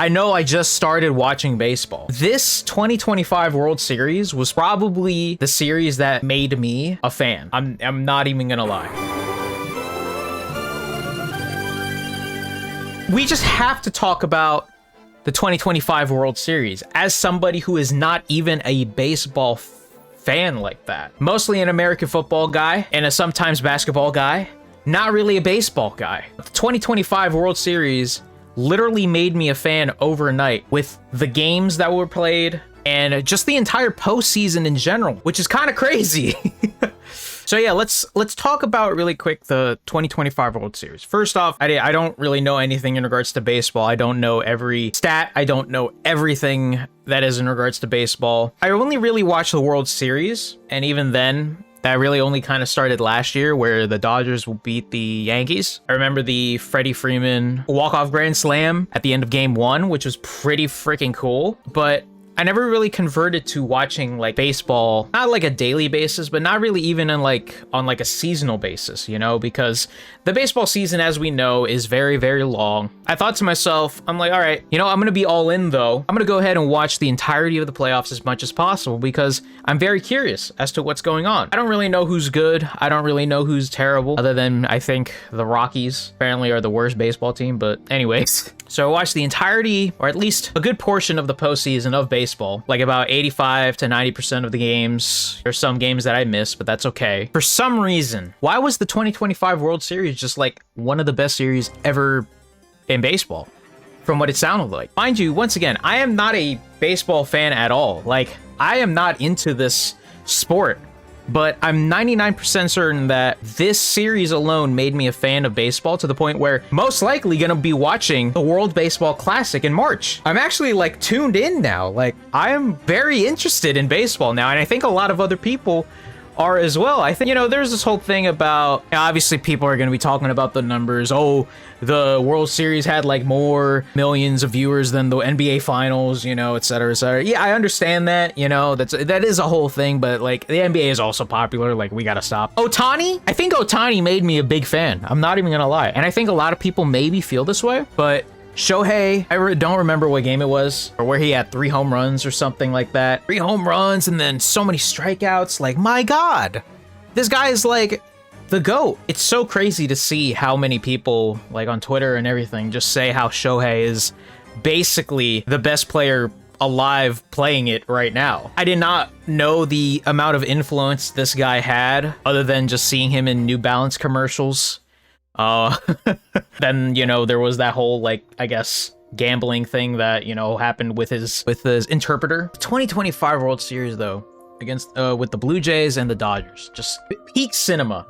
I know I just started watching baseball. This 2025 World Series was probably the series that made me a fan. I'm not even gonna lie. We just have to talk about the 2025 World Series as somebody who is not even a baseball fan like that. Mostly an American football guy and a sometimes basketball guy, not really a baseball guy. The 2025 World Series literally made me a fan overnight with the games that were played and just the entire postseason in general, which is kind of crazy. So yeah, let's talk about really quick the 2025 World Series. First off, I don't really know anything in regards to baseball. I don't know every stat. I don't know everything that is in regards to baseball. I only really watched the World Series, and even then, that really only kind of started last year where the Dodgers beat the Yankees. I remember the Freddie Freeman walk-off grand slam at the end of game 1, which was pretty freaking cool. But I never really converted to watching like baseball, not like a daily basis, but not really even on like a seasonal basis, you know, because the baseball season, as we know, is very, very long. I thought to myself, I'm like, all right, you know, I'm going to be all in though. I'm going to go ahead and watch the entirety of the playoffs as much as possible because I'm very curious as to what's going on. I don't really know who's good. I don't really know who's terrible, other than I think the Rockies apparently are the worst baseball team. But anyways, so I watched the entirety, or at least a good portion of the postseason of baseball, like about 85 to 90% of the games. There's some games that I missed, but that's okay. For some reason, why was the 2025 World Series just like one of the best series ever in baseball, from what it sounded like? Mind you, once again, I am not a baseball fan at all. Like, I am not into this sport. But I'm 99% certain that this series alone made me a fan of baseball to the point where most likely gonna be watching the World Baseball Classic in March. I'm actually like tuned in now. Like, I am very interested in baseball now, and I think a lot of other people are as well. I think, you know, there's this whole thing about, obviously people are going to be talking about the numbers. Oh, the World Series had like more millions of viewers than the NBA Finals, you know, et cetera, et cetera. Yeah, I understand that, you know, that is a whole thing, but like the NBA is also popular. Like, we got to stop. Ohtani, I think Ohtani made me a big fan. I'm not even going to lie. And I think a lot of people maybe feel this way, but Shohei, I don't remember what game it was, or where he had 3 home runs or something like that. 3 home runs and then so many strikeouts. Like, my God, this guy is like the GOAT. It's so crazy to see how many people, like on Twitter and everything, just say how Shohei is basically the best player alive playing it right now. I did not know the amount of influence this guy had, other than just seeing him in New Balance commercials. Then, you know, there was that whole, like, I guess, gambling thing that, you know, happened with his interpreter. 2025 World Series, though, against with the Blue Jays and the Dodgers, just peak cinema.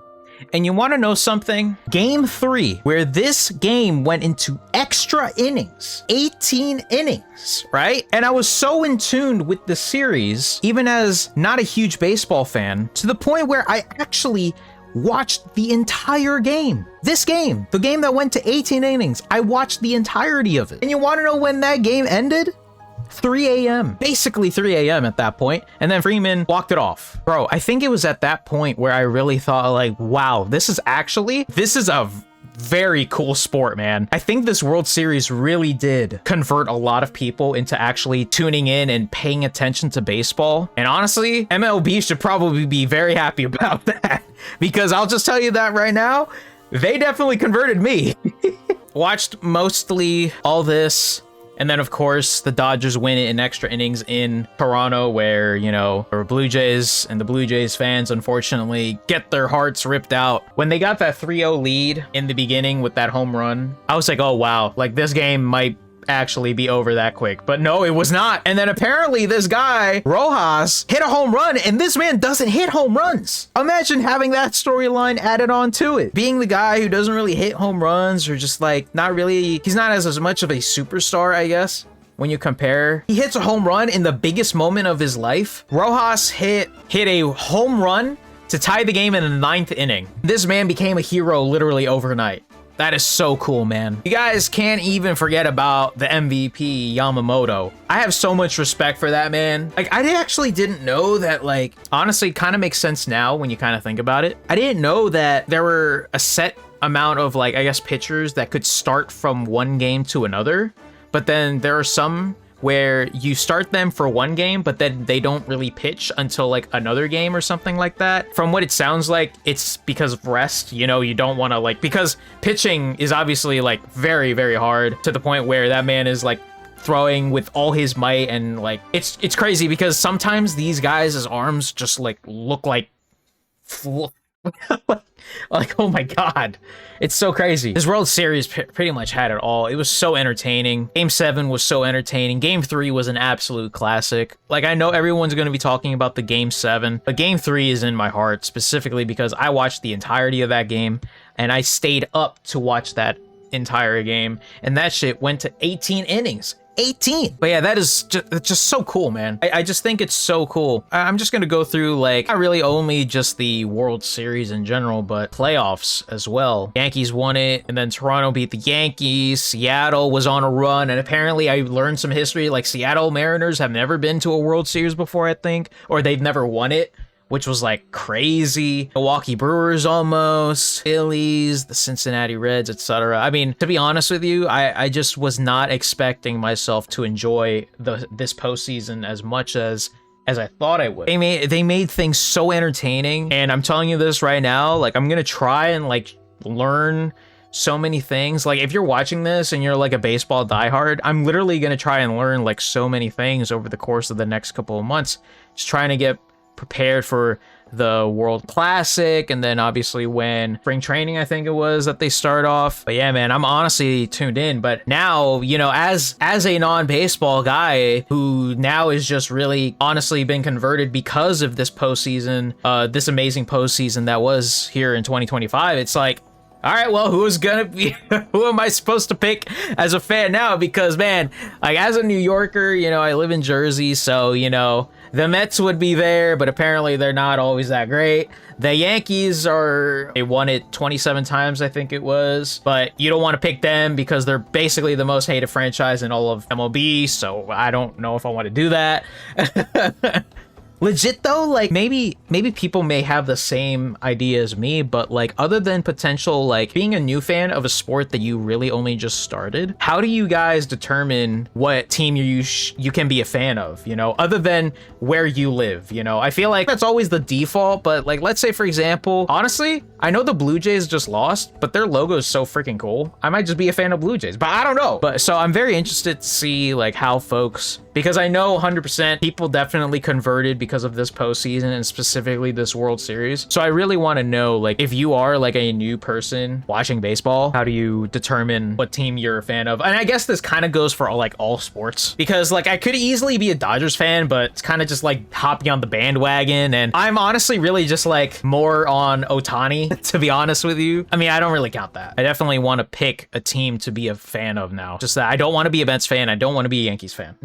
And you want to know something? Game 3, where this game went into extra innings, 18 innings, right? And I was so in tune with the series, even as not a huge baseball fan, to the point where I actually watched the entire game. This game, the game that went to 18 innings, I watched the entirety of it. And you want to know when that game ended? 3 a.m. Basically 3 a.m. at that point. And then Freeman walked it off. Bro, I think it was at that point where I really thought, like, wow, this is a very cool sport, man. I think this World Series really did convert a lot of people into actually tuning in and paying attention to baseball. And honestly, MLB should probably be very happy about that, because I'll just tell you that right now, they definitely converted me. Watched mostly all this. And then, of course, the Dodgers win it in extra innings in Toronto, where, you know, there were Blue Jays, and the Blue Jays fans, unfortunately, get their hearts ripped out. When they got that 3-0 lead in the beginning with that home run, I was like, oh, wow, like, this game might actually be over that quick. But no, it was not. And then apparently this guy, Rojas, hit a home run, and this man doesn't hit home runs. Imagine having that storyline added on to it. Being the guy who doesn't really hit home runs, or just like not really, he's not as much of a superstar, I guess, when you compare. He hits a home run in the biggest moment of his life. Rojas hit a home run to tie the game in the 9th inning. This man became a hero literally overnight. That is so cool, man. You guys can't even forget about the MVP, Yamamoto. I have so much respect for that man. Like, I actually didn't know that, like, honestly, kind of makes sense now when you kind of think about it. I didn't know that there were a set amount of, like, I guess, pitchers that could start from one game to another. but then there are some where you start them for one game, but then they don't really pitch until like another game or something like that. From what it sounds like, it's because of rest. You know, you don't want to like, because pitching is obviously like very, very hard to the point where that man is like throwing with all his might, and like it's crazy because sometimes these guys' arms just like look like like, oh my god, it's so crazy. This World Series pretty much had it all. It was so entertaining. Game 7 was so entertaining. Game 3 was an absolute classic. Like, I know everyone's going to be talking about the Game 7, but Game 3 is in my heart, specifically because I watched the entirety of that game, and I stayed up to watch that entire game, and that shit went to 18 innings. 18. But yeah, that is just so cool, man. I just think it's so cool. I'm just gonna go through like not really only just the World Series in general, but playoffs as well. Yankees won it, and then Toronto beat the Yankees. Seattle was on a run, and apparently I learned some history. Like, Seattle Mariners have never been to a World Series before, I think, or they've never won it, which was like crazy. Milwaukee Brewers almost, Phillies, the Cincinnati Reds, etc. I mean, to be honest with you, I just was not expecting myself to enjoy this postseason as much as I thought I would. They made things so entertaining, and I'm telling you this right now, like, I'm gonna try and like learn so many things. Like, if you're watching this and you're like a baseball diehard, I'm literally gonna try and learn like so many things over the course of the next couple of months, just trying to get prepared for the World Classic, and then obviously when spring training, I think it was, that they start off. But yeah, man, I'm honestly tuned in. But now, you know, as a non-baseball guy who now is just really honestly been converted because of this postseason, this amazing postseason that was here in 2025, it's like, all right, well, who am I supposed to pick as a fan now? Because, man, like, as a New Yorker, you know, I live in Jersey, so, you know, the Mets would be there, but apparently they're not always that great. The Yankees they won it 27 times, I think it was, but you don't want to pick them because they're basically the most hated franchise in all of MLB, so I don't know if I want to do that. Legit though, like, maybe people may have the same idea as me, but like, other than potential, like, being a new fan of a sport that you really only just started, how do you guys determine what team you can be a fan of, you know, other than where you live? You know, I feel like that's always the default, but like, let's say for example, honestly, I know the Blue Jays just lost, but their logo is so freaking cool. I might just be a fan of Blue Jays, but I don't know. But so I'm very interested to see like how folks, because I know 100% people definitely converted because of this postseason and specifically this World Series. So I really want to know, like, if you are like a new person watching baseball, how do you determine what team you're a fan of? And I guess this kind of goes for all sports, because like I could easily be a Dodgers fan, but it's kind of just like hopping on the bandwagon, and I'm honestly really just like more on Ohtani, to be honest with you. I mean, I don't really count that. I definitely want to pick a team to be a fan of now. Just that I don't want to be a Mets fan. I don't want to be a Yankees fan.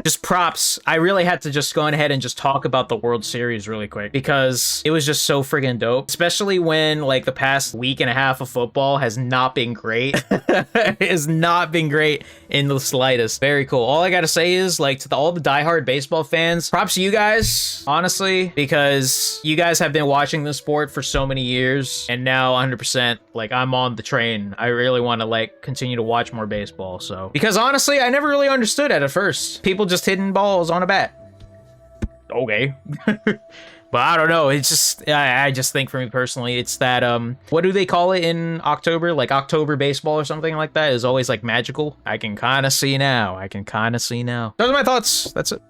Just props. I really had to just go ahead and just talk about the World Series really quick because it was just so friggin' dope, especially when like the past week and a half of football has not been great. It has not been great in the slightest. Very cool. All I gotta say is, like, to all the diehard baseball fans, props to you guys, honestly, because you guys have been watching the sport for so many years, and now 100% like I'm on the train. I really want to like continue to watch more baseball. So, because honestly, I never really understood it at first. People just hitting balls on a bat. Okay. But I don't know. It's just, I just think for me personally, it's that, what do they call it in October? Like October baseball or something like that is always like magical. I can kind of see now. Those are my thoughts. That's it.